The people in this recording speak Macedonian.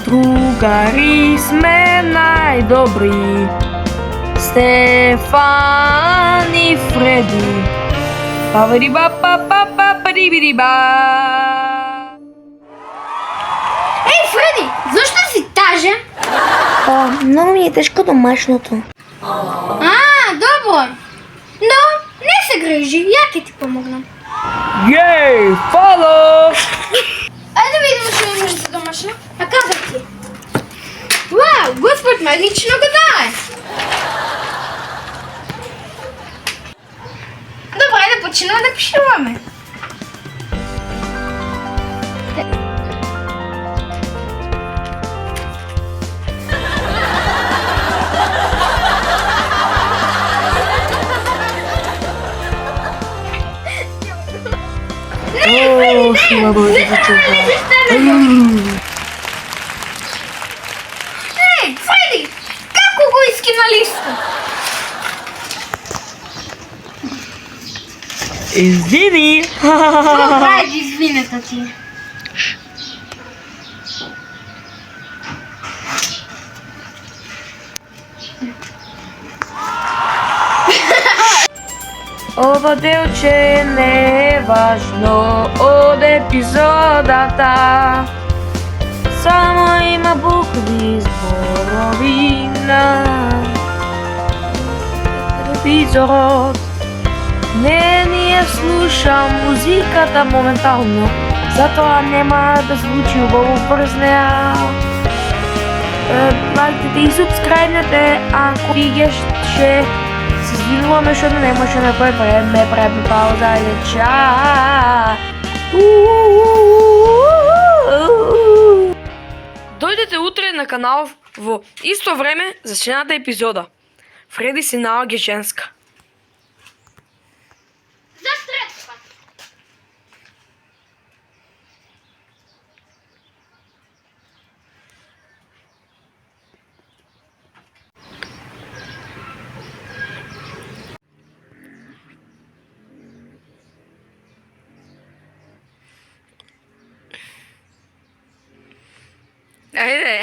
Strugári sme najdobrí, Stefan i Freddy. Папа-ри-ба-па-па-па-па-ри-би-ри-ба. Ей, Фреди, защо си тажен? Много ми е тежко домашното. Dobro. No, ne se grijži, ja će ti pomognem. Jej, hvala! Ajde vidimo što imaš za domašno. A kazak ti? Wow, gospod magično ga daje. Dobro, ajde počnemo da pišemo. О, що Ej, Freddy, kako go iski na listu? Извини! Dobro, ajde, izvinete ti. Ovo delče не е важно od epizodata. Samo ima bukvi zborovi na epizod. Не, ние слушам музиката моментално, затова няма да звучи убаво през нея. Лайкайте и субскрайбнете, ако ви ще се извинуваме, защото немаше на кое време правим пауза. Айде, ча! Дойдете утре на канал в исто време за следната епизода. Фреди си налаги женска. Za sredstva. Айде.